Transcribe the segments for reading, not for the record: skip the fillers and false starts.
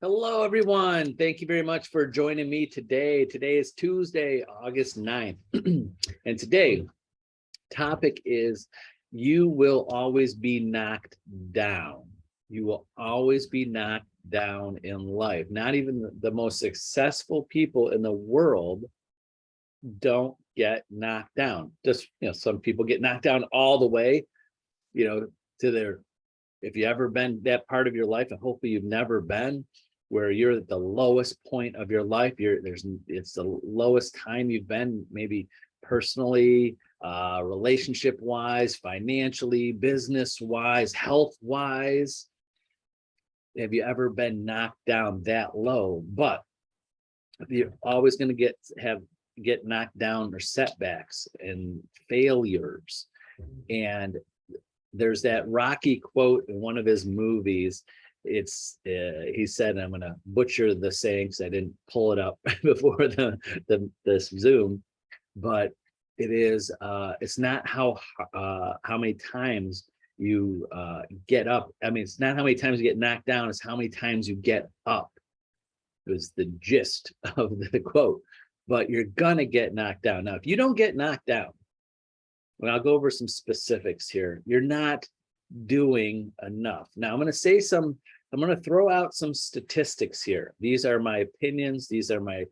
Hello, everyone. Thank you very much for joining me today. Today is Tuesday, August 9th. And today, topic is you will always be knocked down. You will always be knocked down in life. Not even the most successful people in the world don't get knocked down. Just, some people get knocked down all the way, to their, if you ever been that part of your life, and hopefully you've never been, where you're at the lowest point of your life, it's the lowest time you've been, maybe personally, relationship wise, financially, business wise, health wise. Have you ever been knocked down that low? But you're always going to get knocked down, or setbacks and failures. And there's that Rocky quote in one of his movies. He said, I'm going to butcher the saying because I didn't pull it up before this Zoom, but it's not how many times you get up. I mean, it's not how many times you get knocked down, it's how many times you get up. It was the gist of the quote. But you're gonna get knocked down. Now, if you don't get knocked down, well, I'll go over some specifics here. You're not doing enough. Now, I'm going to throw out some statistics here. These are my opinions. These are my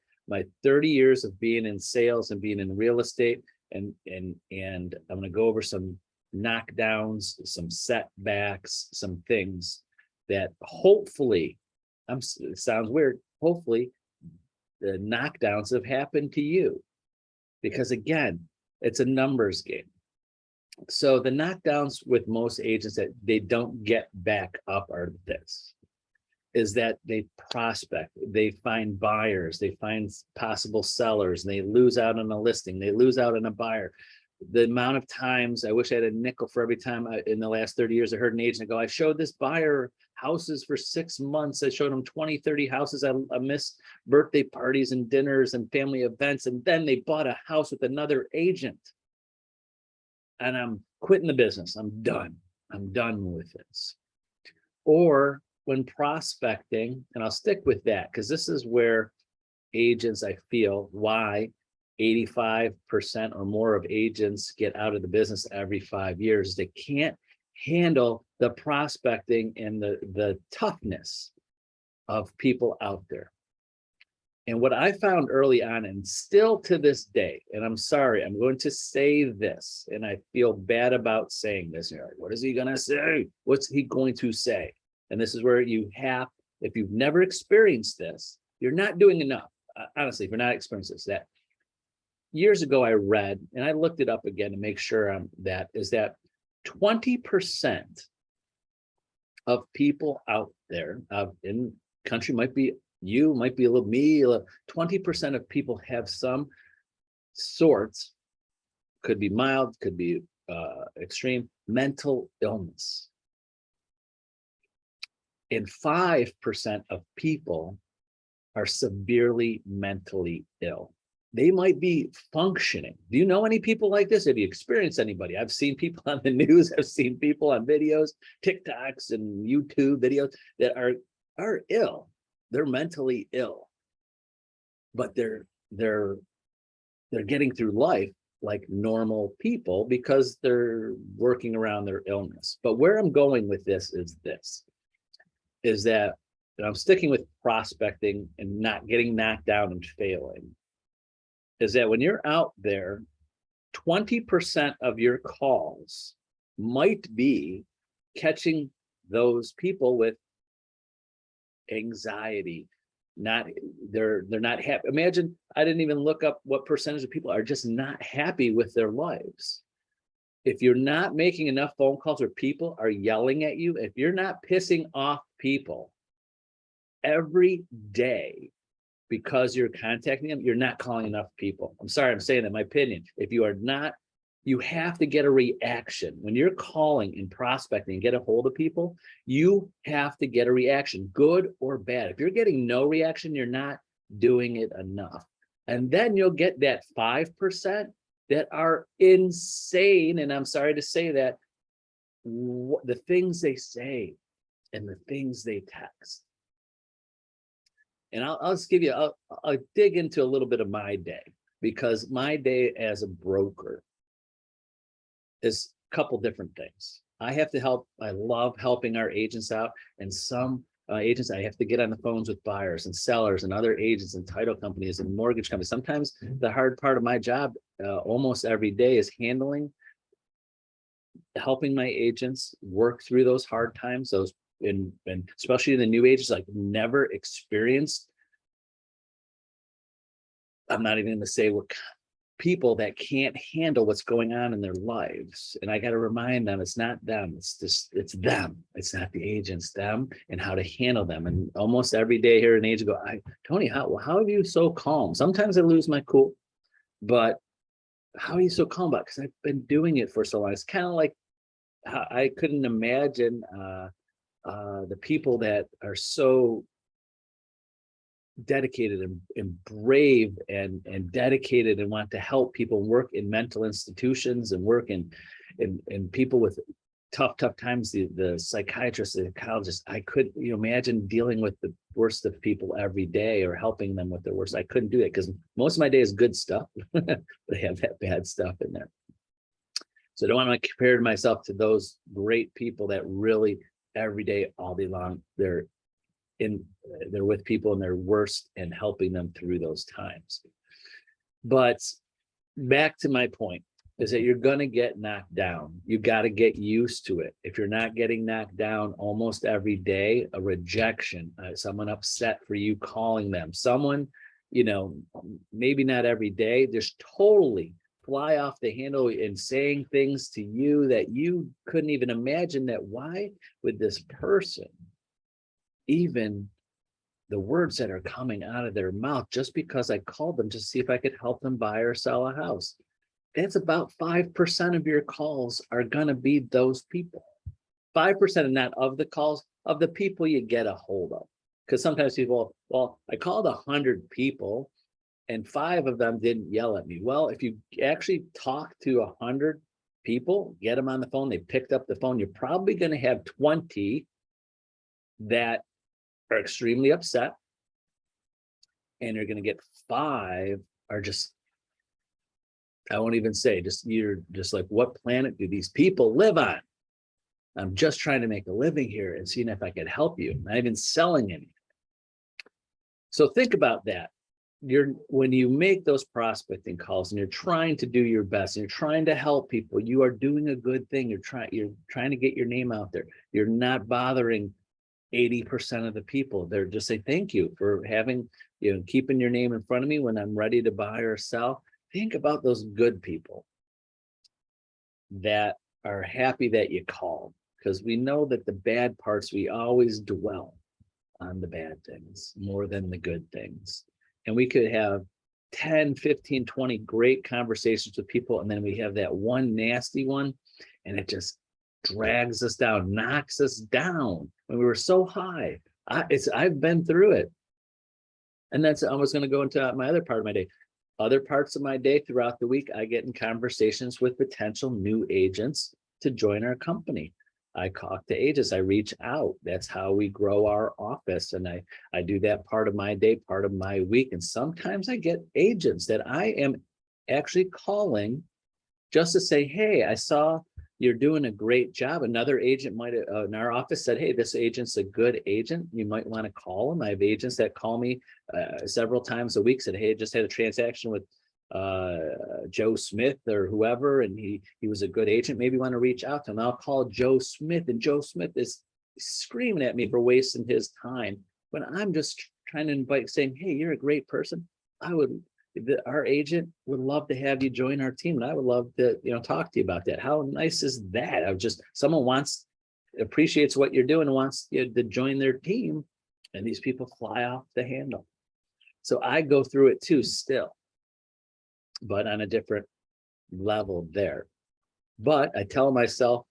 30 years of being in sales and being in real estate. And I'm going to go over some knockdowns, some setbacks, some things that hopefully, it sounds weird, hopefully the knockdowns have happened to you. Because again, it's a numbers game. So the knockdowns with most agents that they don't get back up are this, is that they prospect, they find buyers, they find possible sellers, and they lose out on a listing, they lose out on a buyer. The amount of times, I wish I had a nickel for every time in the last 30 years I heard an agent go, I showed this buyer houses for 6 months. I showed them 20, 30 houses. I missed birthday parties and dinners and family events. And then they bought a house with another agent. And I'm quitting the business. I'm done. I'm done with this. Or when prospecting, and I'll stick with that because this is where agents, I feel, why 85% or more of agents get out of the business every 5 years. They can't handle the prospecting and the toughness of people out there. And what I found early on, and still to this day, and I'm sorry, I'm going to say this, and I feel bad about saying this. You're like, what is he going to say? What's he going to say? And this is where if you've never experienced this, you're not doing enough. Honestly, if you're not experiencing this, that years ago I read, and I looked it up again to make sure that 20% of people out there in the country, might be you, might be a little me, 20% of people have some sorts, could be mild, could be extreme, mental illness. And 5% of people are severely mentally ill. They might be functioning. Do you know any people like this? Have you experienced anybody? I've seen people on the news. I've seen people on videos, TikToks and YouTube videos that are ill. They're mentally ill, but they're getting through life like normal people because they're working around their illness. But where I'm going with this is that I'm sticking with prospecting and not getting knocked down and failing, is that when you're out there, 20% of your calls might be catching those people with anxiety. They're not happy. Imagine, I didn't even look up what percentage of people are just not happy with their lives. If you're not making enough phone calls or people are yelling at you, if you're not pissing off people every day because you're contacting them, you're not calling enough people. I'm sorry, I'm saying that, my opinion. If you are not, you have to get a reaction. When you're calling and prospecting and get a hold of people, you have to get a reaction, good or bad. If you're getting no reaction, you're not doing it enough. And then you'll get that 5% that are insane. And I'm sorry to say that, the things they say and the things they text. And I'll just give you, I'll dig into a little bit of my day, because my day as a broker is a couple different things. I have to help. I love helping our agents out, and some agents, I have to get on the phones with buyers and sellers and other agents and title companies and mortgage companies. Sometimes the hard part of my job, almost every day, is helping my agents work through those hard times, and especially the new agents, like never experienced. I'm not even going to say what people that can't handle what's going on in their lives. And I got to remind them, it's not them, it's them. It's not the agents, them, and how to handle them. And almost every day here an agent go, Tony, how are you so calm? Sometimes I lose my cool, but how are you so calm about it? Because I've been doing it for so long. It's kind of like, I couldn't imagine the people that are so dedicated and brave and dedicated and want to help people work in mental institutions and work in people with tough times, the psychiatrists, the psychologists. I could, imagine dealing with the worst of people every day or helping them with their worst. I couldn't do it, because most of my day is good stuff, but I have that bad stuff in there. So I don't want to compare myself to those great people that really every day, all day long, they're with people in their worst and helping them through those times. But back to my point is that you're going to get knocked down. You got to get used to it. If you're not getting knocked down almost every day, a rejection, someone upset for you calling them, someone, maybe not every day, just totally fly off the handle and saying things to you that you couldn't even imagine, that why would this person, even the words that are coming out of their mouth just because I called them to see if I could help them buy or sell a house. That's about 5% of your calls are going to be those people. 5%, and not of the calls, of the people you get a hold of. Because sometimes people, well, I called 100 people and 5 of them didn't yell at me. Well, if you actually talk to 100 people, get them on the phone, they picked up the phone, you're probably going to have 20 that are extremely upset, and you're going to get 5 are just, I won't even say, you're just like, what planet do these people live on? I'm just trying to make a living here and seeing if I could help you. I'm not even selling anything. So think about that. When you make those prospecting calls and you're trying to do your best and you're trying to help people, you are doing a good thing. You're trying to get your name out there. You're not bothering 80% of the people. They're just say, thank you for having, keeping your name in front of me when I'm ready to buy or sell. Think about those good people that are happy that you called, because we know that the bad parts, we always dwell on the bad things more than the good things. And we could have 10, 15, 20 great conversations with people, and then we have that one nasty one, and it just drags us down, knocks us down when we were so high. I've been through it. And I was going to go into my other part of my day. Other parts of my day throughout the week, I get in conversations with potential new agents to join our company. I talk to agents, I reach out. That's how we grow our office. And I do that part of my day, part of my week. And sometimes I get agents that I am actually calling just to say, hey, I saw you're doing a great job. Another agent might in our office said, hey, this agent's a good agent. You might want to call him. I have agents that call me several times a week, said, hey, I just had a transaction with Joe Smith or whoever, and he was a good agent. Maybe want to reach out to him. I'll call Joe Smith, and Joe Smith is screaming at me for wasting his time when I'm just trying to invite, saying, hey, you're a great person. Our agent would love to have you join our team, and I would love to, talk to you about that. How nice is that? Someone appreciates what you're doing and wants you to join their team, and these people fly off the handle. So I go through it too still, but on a different level there. But I tell myself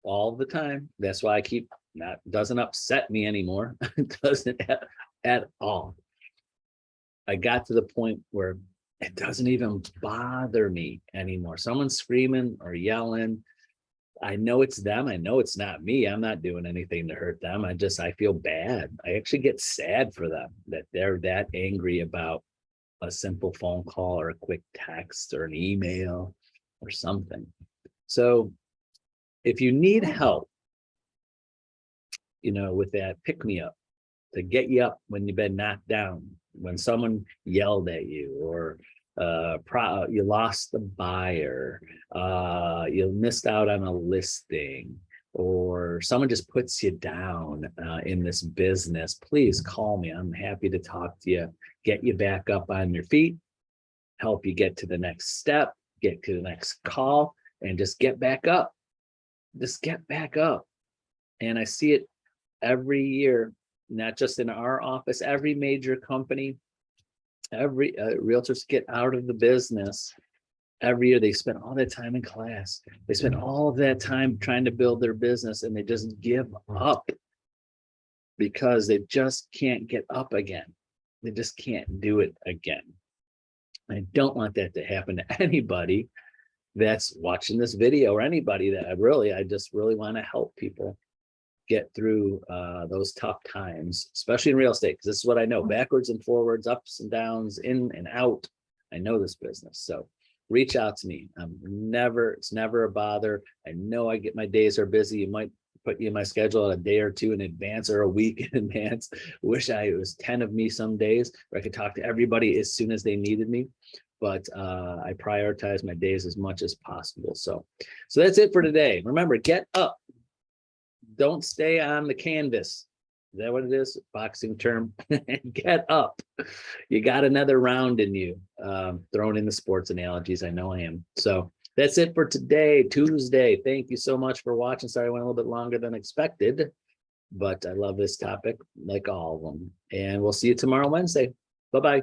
all the time, that's why I keep, that doesn't upset me anymore. It doesn't at all. I got to the point where it doesn't even bother me anymore. Someone's screaming or yelling. I know it's them. I know it's not me. I'm not doing anything to hurt them. I feel bad. I actually get sad for them that they're that angry about a simple phone call or a quick text or an email or something. So if you need help, with that pick me up to get you up when you've been knocked down, when someone yelled at you, or you lost the buyer, you missed out on a listing, or someone just puts you down in this business, please call me. I'm happy to talk to you, get you back up on your feet, help you get to the next step, get to the next call, and just get back up. Just get back up. And I see it every year, not just in our office, every major company, every realtors get out of the business. Every year they spend all that time in class. They spend all of that time trying to build their business, and they just give up because they just can't get up again. They just can't do it again. I don't want that to happen to anybody that's watching this video, or anybody that I just really want to help people get through those tough times, especially in real estate, because this is what I know, backwards and forwards, ups and downs, in and out. I know this business. So reach out to me. It's never a bother. I know my days are busy. You might put you in my schedule a day or two in advance, or a week in advance. Wish it was 10 of me some days where I could talk to everybody as soon as they needed me. But I prioritize my days as much as possible. So that's it for today. Remember, get up. Don't stay on the canvas. Is that what it is? Boxing term. Get up. You got another round in you. Throwing in the sports analogies. I know I am. So that's it for today, Tuesday. Thank you so much for watching. Sorry, I went a little bit longer than expected, but I love this topic, like all of them. And we'll see you tomorrow, Wednesday. Bye-bye.